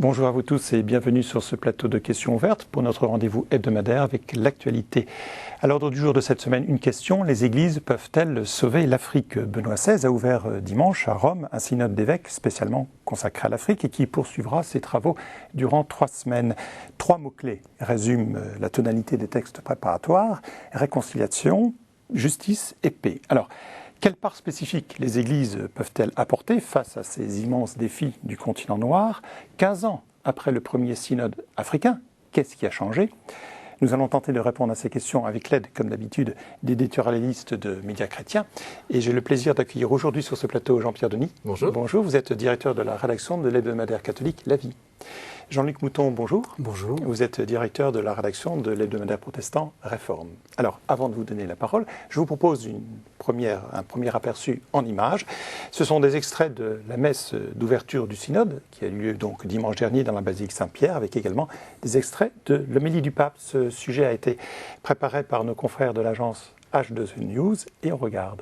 Bonjour à vous tous et bienvenue sur ce plateau de questions ouvertes pour notre rendez-vous hebdomadaire avec l'actualité. À l'ordre du jour de cette semaine, une question. Les églises peuvent-elles sauver l'Afrique? Benoît XVI a ouvert dimanche à Rome un synode d'évêques spécialement consacré à l'Afrique et qui poursuivra ses travaux durant 3 semaines. 3 mots-clés résument la tonalité des textes préparatoires: réconciliation, justice et paix. Alors, quelle part spécifique les églises peuvent-elles apporter face à ces immenses défis du continent noir? 15 ans après le premier synode africain, qu'est-ce qui a changé? Nous allons tenter de répondre à ces questions avec l'aide, comme d'habitude, d'éditorialistes de médias chrétiens. Et j'ai le plaisir d'accueillir aujourd'hui sur ce plateau Jean-Pierre Denis. Bonjour. Bonjour, vous êtes directeur de la rédaction de l'hebdomadaire catholique La Vie. Jean-Luc Mouton, bonjour. Bonjour. Vous êtes directeur de la rédaction de l'hebdomadaire protestant Réforme. Alors, avant de vous donner la parole, je vous propose un premier aperçu en images. Ce sont des extraits de la messe d'ouverture du synode, qui a eu lieu donc dimanche dernier dans la basilique Saint-Pierre, avec également des extraits de l'homélie du pape. Ce sujet a été préparé par nos confrères de l'agence H2E News et on regarde.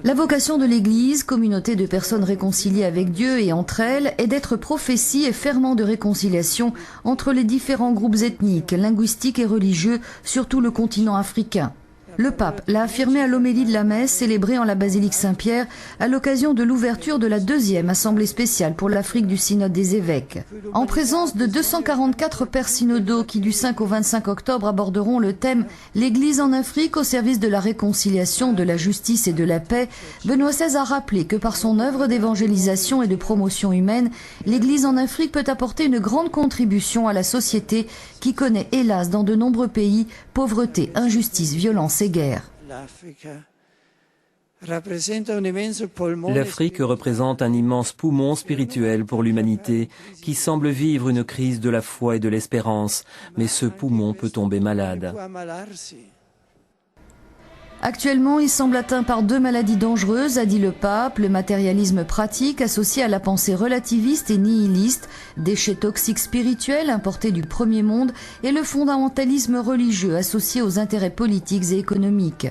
La vocation de l'Église, communauté de personnes réconciliées avec Dieu et entre elles, est d'être prophétie et ferment de réconciliation entre les différents groupes ethniques, linguistiques et religieux sur tout le continent africain. Le pape l'a affirmé à l'homélie de la messe célébrée en la basilique Saint-Pierre à l'occasion de l'ouverture de la 2e assemblée spéciale pour l'Afrique du synode des évêques. En présence de 244 pères synodaux qui du 5 au 25 octobre aborderont le thème « L'Église en Afrique au service de la réconciliation, de la justice et de la paix », Benoît XVI a rappelé que par son œuvre d'évangélisation et de promotion humaine, l'Église en Afrique peut apporter une grande contribution à la société qui connaît hélas dans de nombreux pays pauvreté, injustice, violence et guerre. L'Afrique représente un immense poumon spirituel pour l'humanité qui semble vivre une crise de la foi et de l'espérance, mais ce poumon peut tomber malade. Actuellement, il semble atteint par 2 maladies dangereuses, a dit le pape, le matérialisme pratique associé à la pensée relativiste et nihiliste, déchets toxiques spirituels importés du premier monde et le fondamentalisme religieux associé aux intérêts politiques et économiques.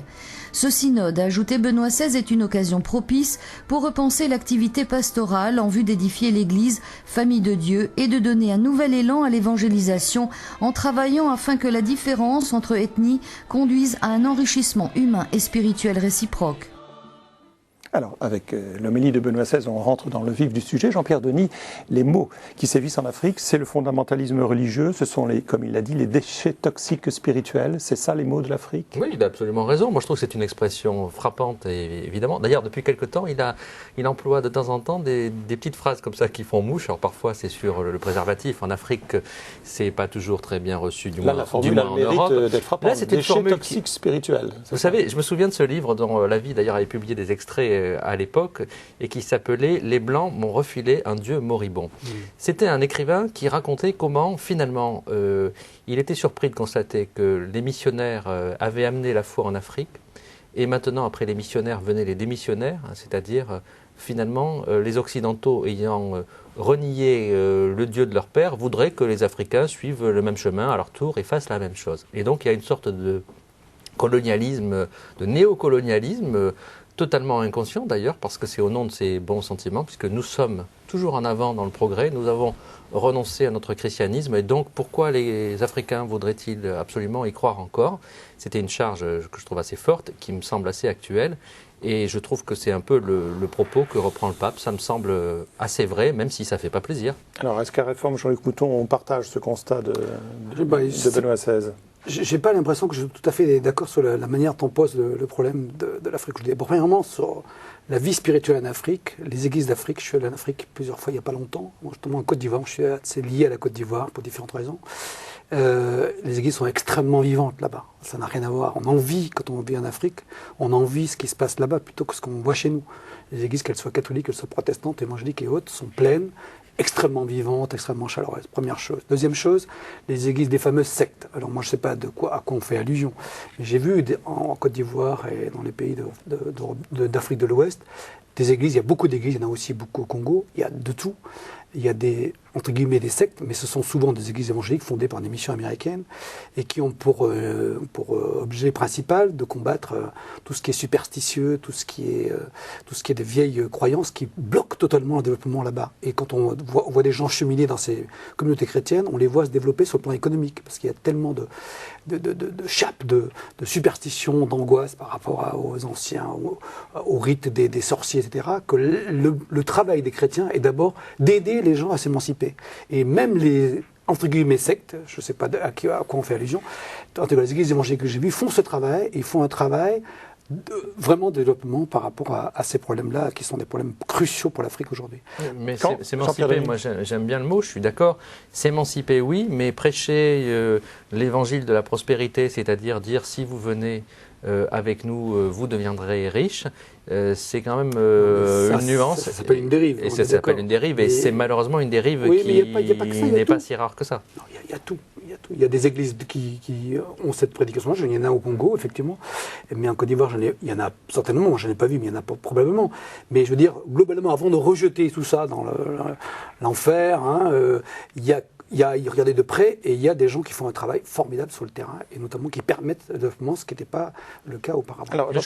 Ce synode, a ajouté Benoît XVI, est une occasion propice pour repenser l'activité pastorale en vue d'édifier l'Église, famille de Dieu, et de donner un nouvel élan à l'évangélisation en travaillant afin que la différence entre ethnies conduise à un enrichissement humain et spirituel réciproque. Alors, avec l'homélie de Benoît XVI, on rentre dans le vif du sujet. Jean-Pierre Denis, les maux qui sévissent en Afrique, c'est le fondamentalisme religieux, ce sont, comme il l'a dit, les déchets toxiques spirituels. C'est ça les maux de l'Afrique? Oui, il a absolument raison. Moi, je trouve que c'est une expression frappante, et évidemment. D'ailleurs, depuis quelque temps, il emploie de temps en temps des petites phrases comme ça qui font mouche. Alors, parfois, c'est sur le préservatif. En Afrique, c'est pas toujours très bien reçu, du moins, la formule en Europe. D'être frappante. Là, c'était une déchets formule toxiques spirituels. Vous savez, je me souviens de ce livre dont La Vie, d'ailleurs, avait publié des extraits à l'époque et qui s'appelait « Les Blancs m'ont refilé un Dieu moribond ». C'était un écrivain qui racontait comment, finalement, il était surpris de constater que les missionnaires avaient amené la foi en Afrique et maintenant, après les missionnaires, venaient les démissionnaires, c'est-à-dire, finalement, les Occidentaux ayant renié le Dieu de leur père voudraient que les Africains suivent le même chemin à leur tour et fassent la même chose. Et donc, il y a une sorte de colonialisme, de néocolonialisme, totalement inconscient d'ailleurs, parce que c'est au nom de ces bons sentiments, puisque nous sommes toujours en avant dans le progrès, nous avons renoncé à notre christianisme, et donc pourquoi les Africains voudraient-ils absolument y croire encore? C'était une charge que je trouve assez forte, qui me semble assez actuelle, et je trouve que c'est un peu le propos que reprend le pape. Ça me semble assez vrai, même si ça ne fait pas plaisir. Alors, est-ce qu'à Réforme, Jean-Luc Mouton, on partage ce constat de Benoît XVI? J'ai pas l'impression que je suis tout à fait d'accord sur la manière dont on pose le problème de l'Afrique. Bon, premièrement, sur la vie spirituelle en Afrique, les églises d'Afrique, je suis allé en Afrique plusieurs fois il n'y a pas longtemps. Moi, justement, en Côte d'Ivoire, c'est lié à la Côte d'Ivoire pour différentes raisons. Les églises sont extrêmement vivantes là-bas. Ça n'a rien à voir. On en vit, quand on vit en Afrique, on en vit ce qui se passe là-bas plutôt que ce qu'on voit chez nous. Les églises, qu'elles soient catholiques, qu'elles soient protestantes, évangéliques et autres, sont pleines, extrêmement vivantes, extrêmement chaleureuses. Première chose. Deuxième chose, les églises des fameuses sectes. Alors moi, je ne sais pas à quoi on fait allusion. Mais j'ai vu en Côte d'Ivoire et dans les pays d'Afrique de l'Ouest des églises, il y a beaucoup d'églises, il y en a aussi beaucoup au Congo, il y a de tout. Il y a des, entre guillemets, des sectes, mais ce sont souvent des églises évangéliques fondées par des missions américaines et qui ont pour objet principal de combattre tout ce qui est superstitieux, tout ce qui est des vieilles croyances qui bloquent totalement le développement là-bas. Et quand on voit des gens cheminer dans ces communautés chrétiennes, on les voit se développer sur le plan économique, parce qu'il y a tellement de chapes, de superstitions, d'angoisse par rapport aux anciens, aux rites des sorciers, etc., que le travail des chrétiens est d'abord d'aider les gens à s'émanciper. Et même les, entre guillemets, sectes, je ne sais pas à quoi on fait allusion, en tout cas, les églises évangéliques que j'ai vues font ce travail, et ils font un travail vraiment de développement par rapport à ces problèmes-là, qui sont des problèmes cruciaux pour l'Afrique aujourd'hui. Mais s'émanciper, moi j'aime bien le mot, je suis d'accord. S'émanciper, oui, mais prêcher l'évangile de la prospérité, c'est-à-dire dire si vous venez avec nous, vous deviendrez riche, c'est quand même une nuance. Ça s'appelle une dérive. Et ça s'appelle une dérive, et c'est malheureusement une dérive qui n'est pas si rare que ça. Il y a tout. Il y a des églises qui ont cette prédication. Il y en a au Congo, effectivement. Mais en Côte d'Ivoire, il y en a certainement. Moi, je n'en ai pas vu, mais il y en a probablement. Mais je veux dire, globalement, avant de rejeter tout ça dans l'enfer, il y a regarder de près, et il y a des gens qui font un travail formidable sur le terrain, et notamment qui permettent le développement, ce qui n'était pas le cas auparavant. Alors, je ne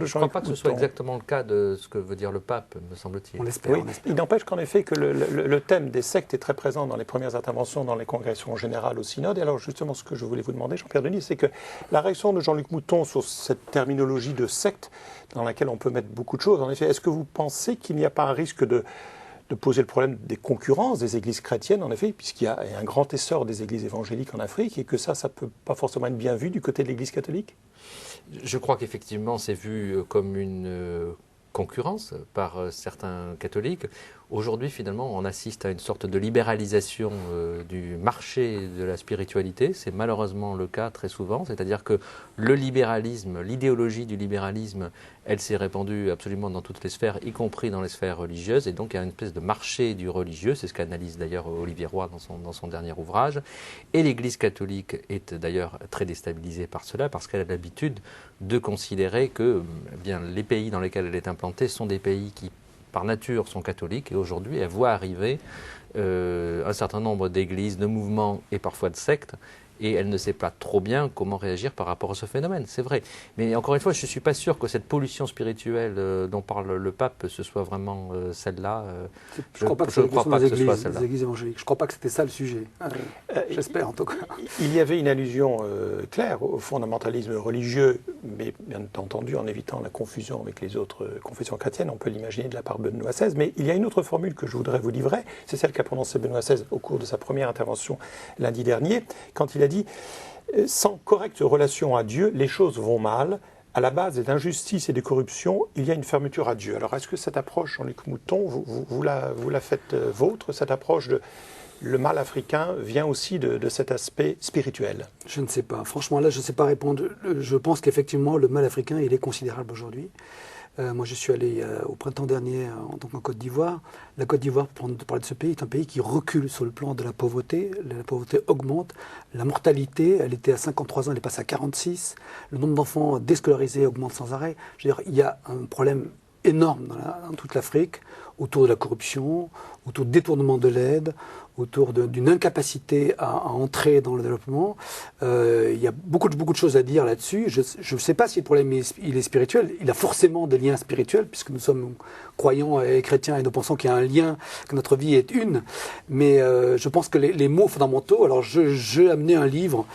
crois pas que ce soit exactement le cas de ce que veut dire le pape, me semble-t-il. On l'espère. Oui, il n'empêche qu'en effet que le thème des sectes est très présent dans les premières interventions, dans les congrégations générales au synode. Et alors justement, ce que je voulais vous demander, Jean-Pierre Denis, c'est que la réaction de Jean-Luc Mouton sur cette terminologie de secte, dans laquelle on peut mettre beaucoup de choses, en effet, est-ce que vous pensez qu'il n'y a pas un risque de poser le problème des concurrences des églises chrétiennes, en effet, puisqu'il y a un grand essor des églises évangéliques en Afrique, et que ça ne peut pas forcément être bien vu du côté de l'église catholique? Je crois qu'effectivement, c'est vu comme une concurrence par certains catholiques. Aujourd'hui, finalement, on assiste à une sorte de libéralisation du marché de la spiritualité. C'est malheureusement le cas très souvent. C'est-à-dire que le libéralisme, l'idéologie du libéralisme, elle s'est répandue absolument dans toutes les sphères, y compris dans les sphères religieuses. Et donc, il y a une espèce de marché du religieux. C'est ce qu'analyse d'ailleurs Olivier Roy dans son dernier ouvrage. Et l'Église catholique est d'ailleurs très déstabilisée par cela, parce qu'elle a l'habitude de considérer que bien, les pays dans lesquels elle est implantée sont des pays qui, par nature, sont catholiques, et aujourd'hui, elle voit arriver un certain nombre d'églises, de mouvements et parfois de sectes, et elle ne sait pas trop bien comment réagir par rapport à ce phénomène, c'est vrai. Mais encore une fois, je ne suis pas sûr que cette pollution spirituelle dont parle le pape, ce soit vraiment celle-là. Je ne crois pas que ce soit celle-là. Les églises évangéliques. Je ne crois pas que c'était ça le sujet. J'espère en tout cas. Il y avait une allusion claire au fondamentalisme religieux, mais bien entendu en évitant la confusion avec les autres confessions chrétiennes. On peut l'imaginer de la part de Benoît XVI. Mais il y a une autre formule que je voudrais vous livrer. C'est celle qu'a prononcée Benoît XVI au cours de sa première intervention lundi dernier, quand il a dit « Sans correcte relation à Dieu, les choses vont mal. À la base d'injustice et de corruption, il y a une fermeture à Dieu. » Alors, est-ce que cette approche, Jean-Luc Mouton, vous la faites vôtre, cette approche de le mal africain vient aussi de cet aspect spirituel? Je ne sais pas. Franchement, là, je ne sais pas répondre. Je pense qu'effectivement, le mal africain, il est considérable aujourd'hui. Moi, je suis allé au printemps dernier en Côte d'Ivoire. La Côte d'Ivoire, pour parler de ce pays, est un pays qui recule sur le plan de la pauvreté. La pauvreté augmente. La mortalité, elle était à 53 ans, elle est passée à 46. Le nombre d'enfants déscolarisés augmente sans arrêt. Je veux dire, il y a un problème énorme dans toute l'Afrique, autour de la corruption, autour du détournement de l'aide, autour d'une incapacité à entrer dans le développement. Il y a beaucoup de choses à dire là-dessus. Je ne sais pas si le problème il est spirituel. Il a forcément des liens spirituels, puisque nous sommes croyants et chrétiens et nous pensons qu'il y a un lien, que notre vie est une. Mais je pense que les mots fondamentaux... Alors, j'ai amené un livre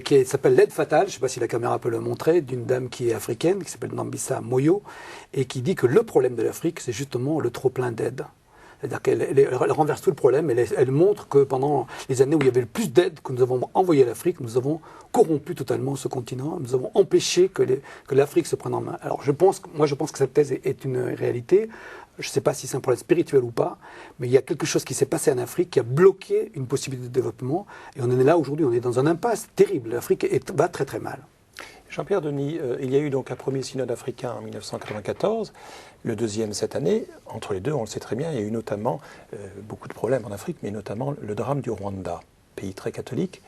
qui s'appelle L'aide fatale, je ne sais pas si la caméra peut le montrer, d'une dame qui est africaine, qui s'appelle Nambisa Moyo, et qui dit que le problème de l'Afrique, c'est justement le trop-plein d'aide. C'est-à-dire qu'elle renverse tout le problème, elle montre que pendant les années où il y avait le plus d'aide que nous avons envoyé à l'Afrique, nous avons corrompu totalement ce continent, nous avons empêché que l'Afrique se prenne en main. Alors je pense que cette thèse est une réalité. Je ne sais pas si c'est un problème spirituel ou pas, mais il y a quelque chose qui s'est passé en Afrique qui a bloqué une possibilité de développement, et on en est là aujourd'hui, on est dans un impasse terrible. L'Afrique va très très mal. Jean-Pierre Denis, il y a eu donc un premier synode africain en 1994, le deuxième cette année. Entre les deux, on le sait très bien, il y a eu notamment beaucoup de problèmes en Afrique, mais notamment le drame du Rwanda, pays très catholique.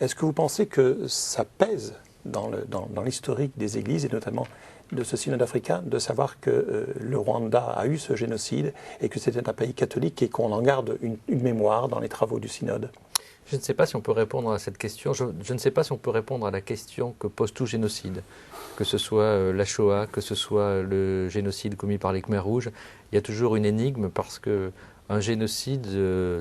Est-ce que vous pensez que ça pèse dans l'historique des églises, et notamment de ce synode africain, de savoir que le Rwanda a eu ce génocide et que c'était un pays catholique et qu'on en garde une mémoire dans les travaux du synode? Je ne sais pas si on peut répondre à cette question. Je ne sais pas si on peut répondre à la question que pose tout génocide, que ce soit la Shoah, que ce soit le génocide commis par les Khmers rouges. Il y a toujours une énigme parce que un génocide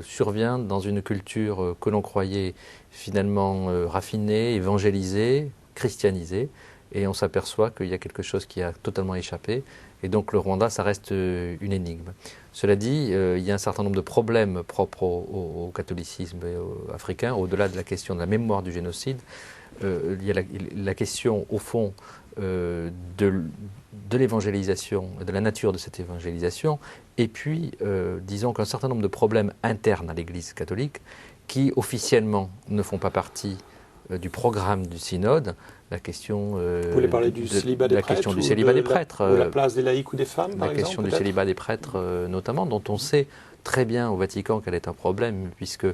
survient dans une culture que l'on croyait finalement raffinée, évangélisée, christianisée, et on s'aperçoit qu'il y a quelque chose qui a totalement échappé. Et donc le Rwanda, ça reste une énigme. Cela dit, il y a un certain nombre de problèmes propres au catholicisme africain, au-delà de la question de la mémoire du génocide. Il y a la question, au fond, de l'évangélisation, de la nature de cette évangélisation, et puis, disons qu'un certain nombre de problèmes internes à l'Église catholique, qui officiellement ne font pas partie du programme du synode. La question, vous voulez parler du célibat des prêtres, question du célibat des prêtres, ou la place des laïcs ou des femmes, par exemple, la question du célibat des prêtres, notamment, dont on sait très bien au Vatican qu'elle est un problème, puisque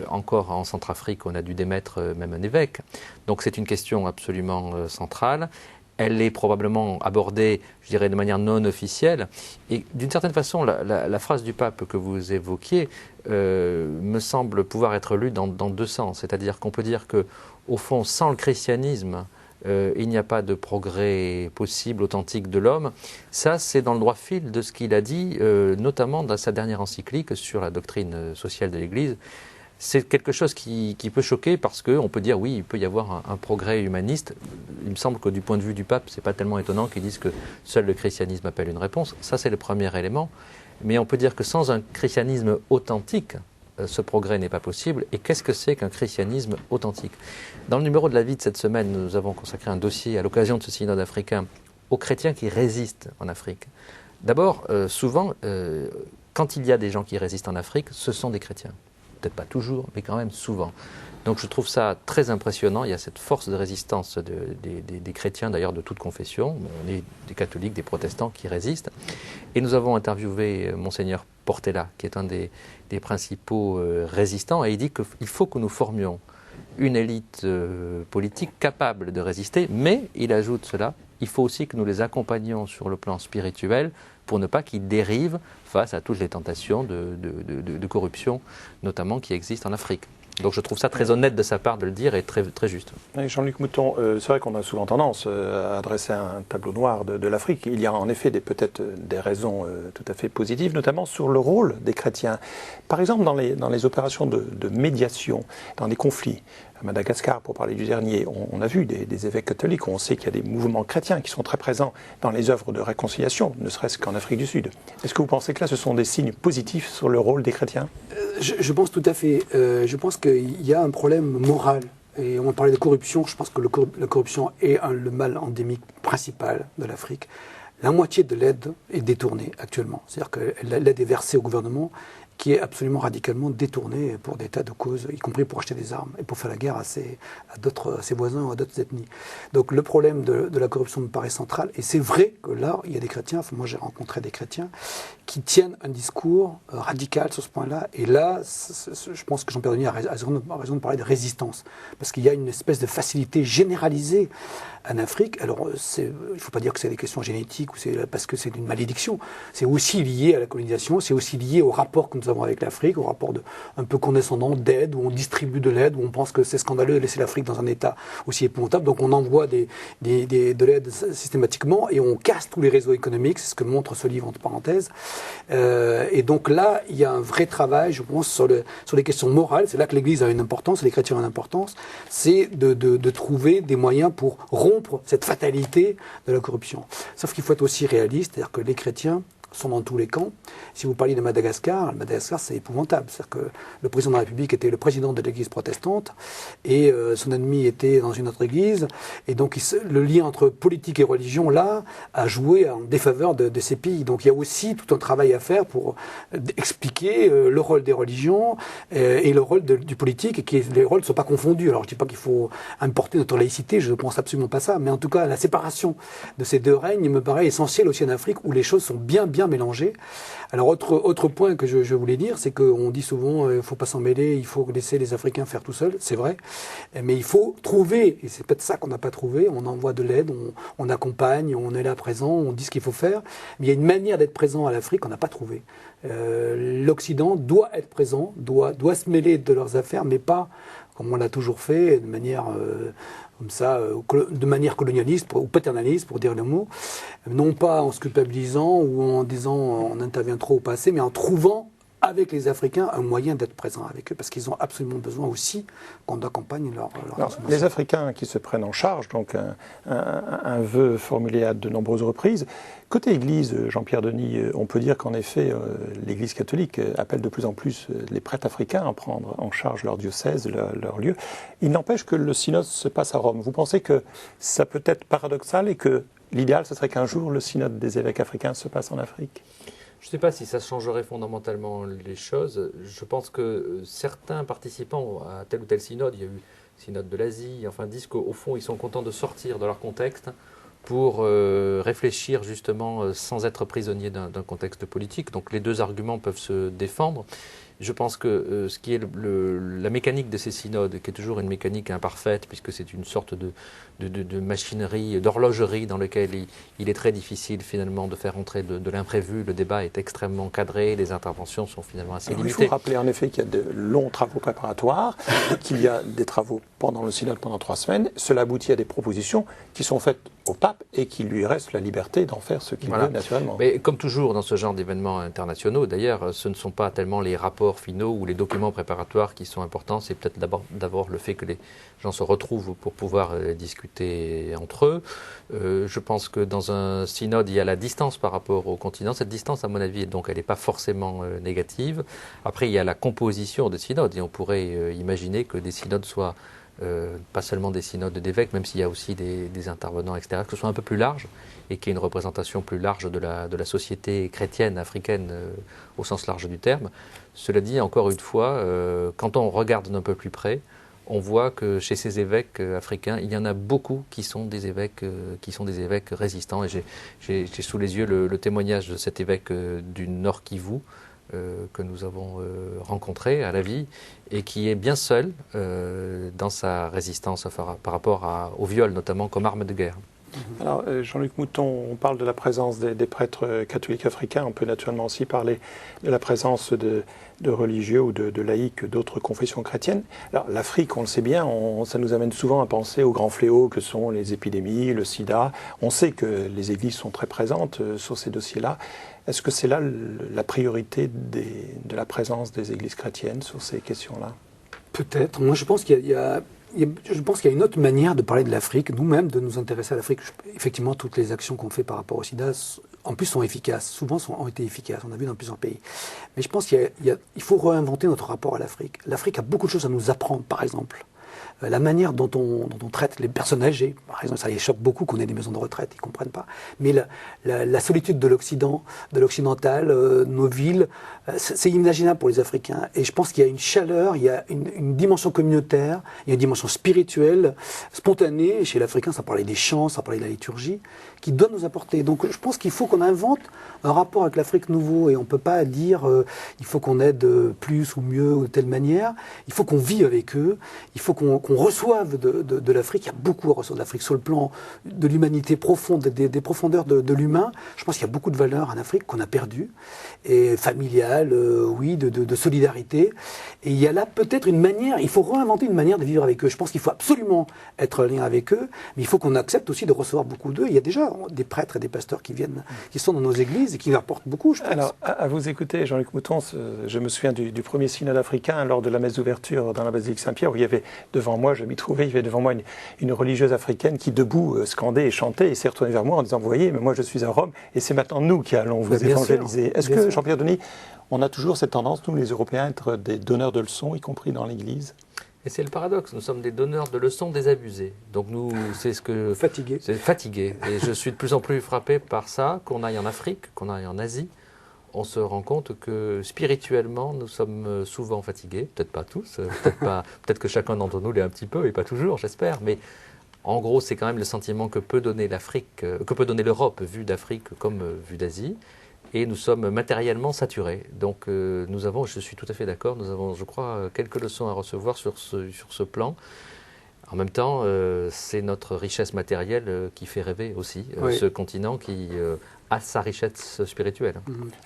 encore en Centrafrique, on a dû démettre même un évêque. Donc c'est une question absolument centrale. Elle est probablement abordée, je dirais, de manière non officielle. Et d'une certaine façon, la phrase du pape que vous évoquiez me semble pouvoir être lue dans deux sens. C'est-à-dire qu'on peut dire que, au fond, sans le christianisme, il n'y a pas de progrès possible, authentique de l'homme. Ça, c'est dans le droit fil de ce qu'il a dit, notamment dans sa dernière encyclique sur la doctrine sociale de l'Église. C'est quelque chose qui peut choquer parce qu'on peut dire oui, il peut y avoir un progrès humaniste. Il me semble que du point de vue du pape, ce n'est pas tellement étonnant qu'ils disent que seul le christianisme appelle une réponse. Ça, c'est le premier élément. Mais on peut dire que sans un christianisme authentique, ce progrès n'est pas possible. Et qu'est-ce que c'est qu'un christianisme authentique? Dans le numéro de la vie de cette semaine, nous avons consacré un dossier à l'occasion de ce synode africain aux chrétiens qui résistent en Afrique. D'abord, souvent, quand il y a des gens qui résistent en Afrique, ce sont des chrétiens. Peut-être pas toujours, mais quand même souvent. Donc je trouve ça très impressionnant. Il y a cette force de résistance des chrétiens, d'ailleurs de toute confession. On est des catholiques, des protestants qui résistent. Et nous avons interviewé Monseigneur Portela, qui est un des principaux résistants, et il dit qu'il faut que nous formions une élite politique capable de résister, mais, il ajoute cela, il faut aussi que nous les accompagnions sur le plan spirituel pour ne pas qu'ils dérivent face à toutes les tentations de corruption, notamment qui existent en Afrique. Donc je trouve ça très honnête de sa part de le dire et très, très juste. Jean-Luc Mouton, c'est vrai qu'on a souvent tendance à dresser un tableau noir de l'Afrique. Il y a en effet peut-être des raisons tout à fait positives, notamment sur le rôle des chrétiens. Par exemple, dans les opérations de médiation, dans les conflits. À Madagascar, pour parler du dernier, on a vu des évêques catholiques, on sait qu'il y a des mouvements chrétiens qui sont très présents dans les œuvres de réconciliation, ne serait-ce qu'en Afrique du Sud. Est-ce que vous pensez que là, ce sont des signes positifs sur le rôle des chrétiens? Je pense tout à fait. Je pense qu'il y a un problème moral. Et on parlait de corruption. Je pense que la corruption est le mal endémique principal de l'Afrique. La moitié de l'aide est détournée actuellement. C'est-à-dire que l'aide est versée au gouvernement qui est absolument radicalement détournée pour des tas de causes, y compris pour acheter des armes et pour faire la guerre à ses voisins ou à d'autres ethnies. Donc le problème de la corruption me paraît central. Et c'est vrai que là, il y a des chrétiens, moi j'ai rencontré des chrétiens, qui tiennent un discours radical sur ce point-là. Et là, je pense que Jean-Pierre Denis a raison de parler de résistance. Parce qu'il y a une espèce de facilité généralisée en Afrique. Alors, il ne faut pas dire que c'est des questions génétiques ou parce que c'est une malédiction. C'est aussi lié à la colonisation, c'est aussi lié au rapport que nous avons avec l'Afrique, au rapport un peu condescendant d'aide, où on distribue de l'aide, où on pense que c'est scandaleux de laisser l'Afrique dans un état aussi épouvantable. Donc on envoie de l'aide systématiquement et on casse tous les réseaux économiques, c'est ce que montre ce livre entre parenthèses. Et donc là, il y a un vrai travail, je pense, sur les questions morales. C'est là que l'Église a une importance, les chrétiens ont une importance, c'est de trouver des moyens pour rompre cette fatalité de la corruption. Sauf qu'il faut être aussi réaliste, c'est-à-dire que les chrétiens sont dans tous les camps. Si vous parliez de Madagascar, c'est épouvantable. C'est-à-dire que le président de la République était le président de l'église protestante et son ennemi était dans une autre église. Et donc le lien entre politique et religion, là, a joué en défaveur de ces pays. Donc il y a aussi tout un travail à faire pour expliquer le rôle des religions et le rôle du politique, et que les rôles ne soient pas confondus. Alors je ne dis pas qu'il faut importer notre laïcité, je ne pense absolument pas ça, mais en tout cas la séparation de ces deux règnes me paraît essentielle aussi en Afrique, où les choses sont bien bien mélangé. Alors, autre point que je voulais dire, c'est qu'on dit souvent, il ne faut pas s'en mêler, il faut laisser les Africains faire tout seuls, c'est vrai. Mais il faut trouver, et c'est peut-être ça qu'on n'a pas trouvé, on envoie de l'aide, on accompagne, on est là présent, on dit ce qu'il faut faire. Mais il y a une manière d'être présent à l'Afrique qu'on n'a pas trouvée. L'Occident doit être présent, doit se mêler de leurs affaires, mais pas comme on l'a toujours fait, de manière comme ça, de manière colonialiste ou paternaliste, pour dire le mot, non pas en se culpabilisant ou en disant on intervient trop au passé, mais en trouvant avec les Africains un moyen d'être présent avec eux, parce qu'ils ont absolument besoin aussi qu'on accompagne leur les Africains qui se prennent en charge, donc un vœu formulé à de nombreuses reprises. Côté Église, Jean-Pierre Denis, on peut dire qu'en effet, l'Église catholique appelle de plus en plus les prêtres africains à prendre en charge leur diocèse, leur lieu. Il n'empêche que le synode se passe à Rome. Vous pensez que ça peut être paradoxal et que l'idéal, ce serait qu'un jour, le synode des évêques africains se passe en Afrique ? Je ne sais pas si ça changerait fondamentalement les choses. Je pense que certains participants à tel ou tel synode, il y a eu le synode de l'Asie, enfin disent qu'au fond, ils sont contents de sortir de leur contexte pour réfléchir justement sans être prisonniers d'un contexte politique. Donc les deux arguments peuvent se défendre. Je pense que ce qui est la mécanique de ces synodes, qui est toujours une mécanique imparfaite, puisque c'est une sorte de machinerie, d'horlogerie dans laquelle il est très difficile finalement de faire entrer de l'imprévu. Le débat est extrêmement cadré, les interventions sont finalement assez limitées. Il faut rappeler en effet qu'il y a de longs travaux préparatoires, qu'il y a des travaux pendant le synode pendant 3 semaines. Cela aboutit à des propositions qui sont faites au pape et qu'il lui reste la liberté d'en faire ce qu'il veut naturellement. Mais comme toujours dans ce genre d'événements internationaux, d'ailleurs, ce ne sont pas tellement les rapports finaux ou les documents préparatoires qui sont importants, c'est peut-être d'abord le fait que les gens se retrouvent pour pouvoir discuter entre eux. Je pense que dans un synode, il y a la distance par rapport au continent. Cette distance, à mon avis, donc, elle n'est pas forcément négative. Après, il y a la composition des synodes et on pourrait imaginer que des synodes soient pas seulement des synodes d'évêques, même s'il y a aussi des intervenants extérieurs, que ce soit un peu plus large et qu'il y ait une représentation plus large de la société chrétienne, africaine, au sens large du terme. Cela dit, encore une fois, quand on regarde d'un peu plus près, on voit que chez ces évêques africains, il y en a beaucoup qui sont des évêques résistants. Et j'ai sous les yeux le témoignage de cet évêque du Nord Kivu, que nous avons rencontré à la vie et qui est bien seul dans sa résistance par rapport au viol, notamment comme arme de guerre. Alors, Jean-Luc Mouton, on parle de la présence des prêtres catholiques africains. On peut naturellement aussi parler de la présence de religieux ou de laïcs d'autres confessions chrétiennes. Alors, l'Afrique, on le sait bien, ça nous amène souvent à penser aux grands fléaux que sont les épidémies, le sida. On sait que les églises sont très présentes sur ces dossiers-là. Est-ce que c'est là la priorité de la présence des églises chrétiennes sur ces questions-là ? Peut-être. Moi, je pense qu'il y a une autre manière de parler de l'Afrique, nous-mêmes, de nous intéresser à l'Afrique. Effectivement, toutes les actions qu'on fait par rapport au sida, en plus, sont efficaces. Souvent, ont été efficaces. On a vu dans plusieurs pays. Mais je pense qu'il faut réinventer notre rapport à l'Afrique. L'Afrique a beaucoup de choses à nous apprendre, par exemple. La manière dont on traite les personnes âgées, par exemple, ça les choque beaucoup qu'on ait des maisons de retraite, ils ne comprennent pas. Mais la solitude de l'Occident, de l'occidental, nos villes, c'est inimaginable pour les Africains. Et je pense qu'il y a une chaleur, il y a une dimension communautaire, il y a une dimension spirituelle, spontanée. Chez l'Africain, ça parlait des chants, ça parlait de la liturgie, qui doit nous apporter. Donc je pense qu'il faut qu'on invente un rapport avec l'Afrique nouveau. Et on ne peut pas dire il faut qu'on aide plus ou mieux ou de telle manière. Il faut qu'on vive avec eux. Il faut qu'on reçoive de l'Afrique. Il y a beaucoup à recevoir de l'Afrique sur le plan de l'humanité profonde, des profondeurs de l'humain. Je pense qu'il y a beaucoup de valeurs en Afrique qu'on a perdues, et familiales, oui, de solidarité. Et il y a là peut-être une manière, il faut réinventer une manière de vivre avec eux. Je pense qu'il faut absolument être en lien avec eux, mais il faut qu'on accepte aussi de recevoir beaucoup d'eux. Il y a déjà des prêtres et des pasteurs qui sont dans nos églises et qui leur apportent beaucoup, je pense. Alors, à vous écouter, Jean-Luc Mouton, je me souviens du premier synode africain lors de la messe d'ouverture dans la basilique Saint-Pierre, où il y avait devant moi, je m'y trouvais, il y avait devant moi une religieuse africaine qui, debout, scandait et chantait et s'est retournée vers moi en disant « Vous voyez, mais moi je suis à Rome et c'est maintenant nous qui allons vous évangéliser ». Est-ce que, Jean-Pierre Denis, on a toujours cette tendance, nous les Européens, à être des donneurs de leçons, y compris dans l'Église ? Et c'est le paradoxe, nous sommes des donneurs de leçons désabusés. Donc nous, c'est ce que... Fatigués. C'est fatigué. Et je suis de plus en plus frappé par ça, qu'on aille en Afrique, qu'on aille en Asie. On se rend compte que spirituellement, nous sommes souvent fatigués. Peut-être pas tous, peut-être que chacun d'entre nous l'est un petit peu, et pas toujours, j'espère. Mais en gros, c'est quand même le sentiment que peut donner l'Afrique, que peut donner l'Europe vue d'Afrique comme vue d'Asie. et nous sommes matériellement saturés. Donc je suis tout à fait d'accord, nous avons, je crois, quelques leçons à recevoir sur ce plan. En même temps, c'est notre richesse matérielle qui fait rêver aussi, ce continent qui a sa richesse spirituelle.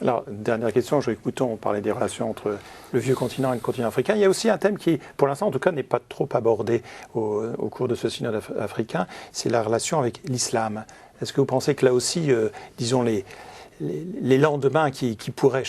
Alors, dernière question, Jean-Luc Mouton, on parlait des relations entre le vieux continent et le continent africain. Il y a aussi un thème qui, pour l'instant en tout cas, n'est pas trop abordé au cours de ce synode africain, c'est la relation avec l'islam. Est-ce que vous pensez que là aussi, disons, les lendemains qui pourraient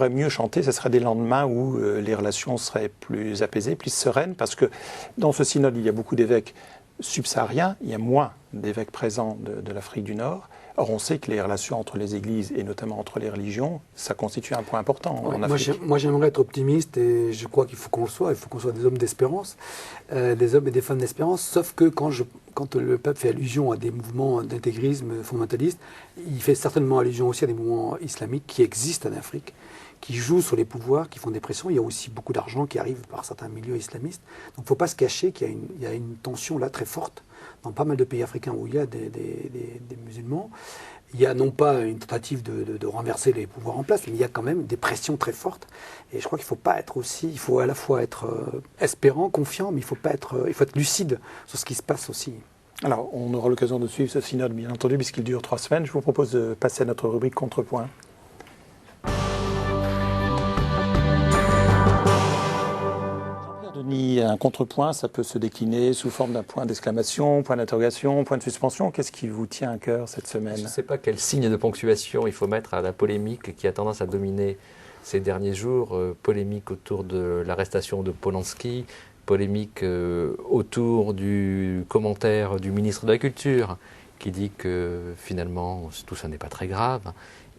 mieux chanter, ce seraient des lendemains où les relations seraient plus apaisées, plus sereines, parce que dans ce synode, il y a beaucoup d'évêques subsahariens, il y a moins d'évêques présents de l'Afrique du Nord. Or, on sait que les relations entre les églises, et notamment entre les religions, ça constitue un point important en Afrique. Moi, j'aimerais être optimiste, et je crois qu'il faut qu'on le soit. Il faut qu'on soit des hommes d'espérance, des hommes et des femmes d'espérance, sauf que quand le pape fait allusion à des mouvements d'intégrisme fondamentaliste, il fait certainement allusion aussi à des mouvements islamiques qui existent en Afrique, qui jouent sur les pouvoirs, qui font des pressions. Il y a aussi beaucoup d'argent qui arrive par certains milieux islamistes. Donc il ne faut pas se cacher qu'il y a une tension là très forte dans pas mal de pays africains où il y a des musulmans. Il y a non pas une tentative de renverser les pouvoirs en place, mais il y a quand même des pressions très fortes. Et je crois qu'il ne faut pas être aussi, il faut à la fois être espérant, confiant, mais il faut être lucide sur ce qui se passe aussi. Alors, on aura l'occasion de suivre ce synode, bien entendu, puisqu'il dure 3 semaines. Je vous propose de passer à notre rubrique Contrepoint. Denis, un contrepoint, ça peut se décliner sous forme d'un point d'exclamation, point d'interrogation, point de suspension. Qu'est-ce qui vous tient à cœur cette semaine? Je ne sais pas quel signe de ponctuation il faut mettre à la polémique qui a tendance à dominer ces derniers jours. Polémique autour de l'arrestation de Polanski, polémique autour du commentaire du ministre de la Culture qui dit que finalement tout ça n'est pas très grave,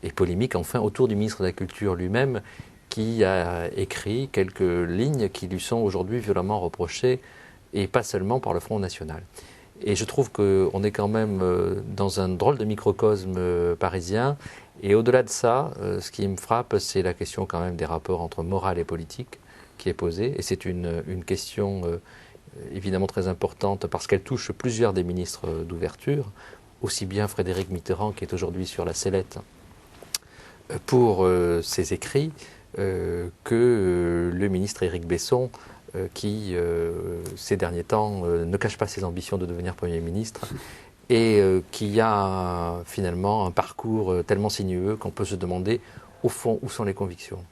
et polémique enfin autour du ministre de la Culture lui-même, qui a écrit quelques lignes qui lui sont aujourd'hui violemment reprochées, et pas seulement par le Front National. Et je trouve qu'on est quand même dans un drôle de microcosme parisien, et au-delà de ça, ce qui me frappe, c'est la question quand même des rapports entre morale et politique qui est posée, et c'est une question évidemment très importante parce qu'elle touche plusieurs des ministres d'ouverture, aussi bien Frédéric Mitterrand qui est aujourd'hui sur la sellette pour ses écrits, que le ministre Éric Besson, qui ces derniers temps ne cache pas ses ambitions de devenir Premier ministre et qui a finalement un parcours tellement sinueux qu'on peut se demander au fond où sont les convictions.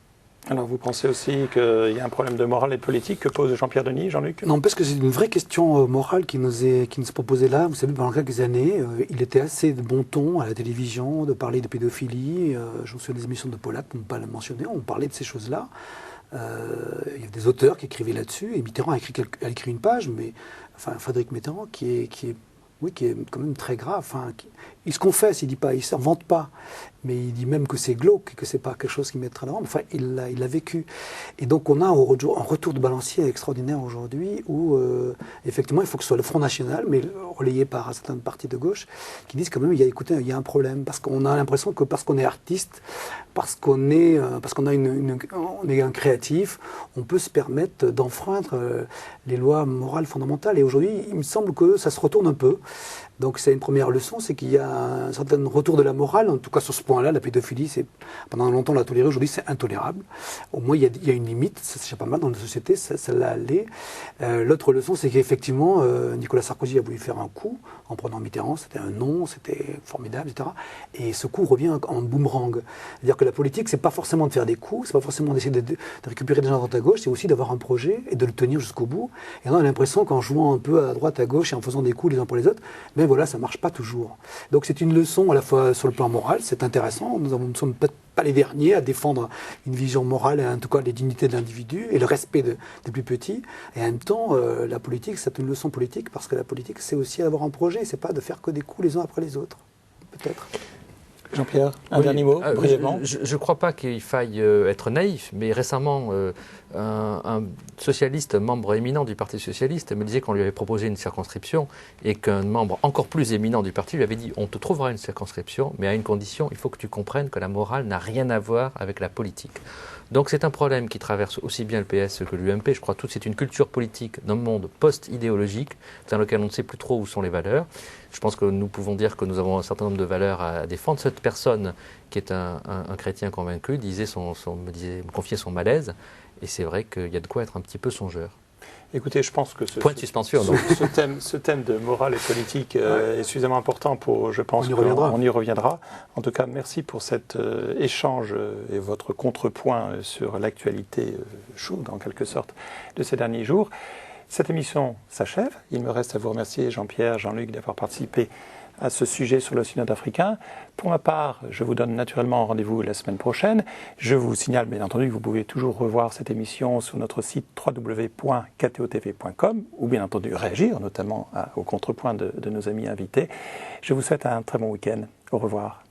Alors vous pensez aussi qu'il y a un problème de morale et de politique que pose Jean-Pierre Denis, Jean-Luc? Non, parce que c'est une vraie question morale qui nous est proposée là. Vous savez, pendant quelques années, il était assez de bon ton à la télévision de parler de pédophilie. Je me souviens des émissions de Polak, pour ne pas le mentionner, on parlait de ces choses-là. Il y a des auteurs qui écrivaient là-dessus, et Mitterrand a écrit une page, mais enfin Frédéric Mitterrand qui est quand même très grave. Enfin, il se confesse, il ne s'invente pas, mais il dit même que c'est glauque et que ce n'est pas quelque chose qui mettra la honte. Enfin, il l'a vécu. Et donc on a un retour de balancier extraordinaire aujourd'hui où, effectivement, il faut que ce soit le Front National, mais relayé par certaines parties de gauche, qui disent quand même, écoutez, il y a un problème, parce qu'on a l'impression que parce qu'on est artiste, parce qu'on est un créatif, on peut se permettre d'enfreindre les lois morales fondamentales. Et aujourd'hui, il me semble que ça se retourne un peu. Donc c'est une première leçon, c'est qu'il y a un certain retour de la morale, en tout cas sur ce point-là, la pédophilie, pendant longtemps on l'a toléré, aujourd'hui c'est intolérable. Au moins il y a une limite, c'est déjà pas mal dans la société, ça l'a allé. L'autre leçon, c'est qu'effectivement Nicolas Sarkozy a voulu faire un coup en prenant Mitterrand, c'était un non, c'était formidable, etc. Et ce coup revient en boomerang. C'est-à-dire que la politique, c'est pas forcément de faire des coups, c'est pas forcément d'essayer de récupérer des gens à droite à gauche, c'est aussi d'avoir un projet et de le tenir jusqu'au bout. Et on a l'impression qu'en jouant un peu à droite à gauche et en faisant des coups les uns pour les autres, ben voilà, ça ne marche pas toujours. Donc c'est une leçon à la fois sur le plan moral, c'est intéressant, nous ne sommes peut-être pas les derniers à défendre une vision morale, et en tout cas les dignités de l'individu et le respect des plus petits. Et en même temps, la politique, c'est une leçon politique, parce que la politique, c'est aussi avoir un projet, c'est pas de faire que des coups les uns après les autres, peut-être. Jean-Pierre, un dernier mot, brièvement. Je ne crois pas qu'il faille être naïf, mais récemment, un socialiste, membre éminent du Parti socialiste, me disait qu'on lui avait proposé une circonscription et qu'un membre encore plus éminent du parti lui avait dit « on te trouvera une circonscription, mais à une condition, il faut que tu comprennes que la morale n'a rien à voir avec la politique ». Donc c'est un problème qui traverse aussi bien le PS que l'UMP. Je crois que c'est une culture politique d'un monde post-idéologique dans lequel on ne sait plus trop où sont les valeurs. Je pense que nous pouvons dire que nous avons un certain nombre de valeurs à défendre. Cette personne qui est un chrétien convaincu me confiait son malaise, et c'est vrai qu'il y a de quoi être un petit peu songeur. Écoutez, je pense que point de suspension. Ce thème de morale et politique est suffisamment important pour, je pense, qu'on y reviendra. En tout cas, merci pour cet échange et votre contrepoint sur l'actualité chaude, en quelque sorte, de ces derniers jours. Cette émission s'achève. Il me reste à vous remercier, Jean-Pierre, Jean-Luc, d'avoir participé à ce sujet sur le synode africain. Pour ma part, je vous donne naturellement rendez-vous la semaine prochaine. Je vous signale bien entendu que vous pouvez toujours revoir cette émission sur notre site www.ktotv.com ou bien entendu réagir notamment au contrepoint de nos amis invités. Je vous souhaite un très bon week-end. Au revoir.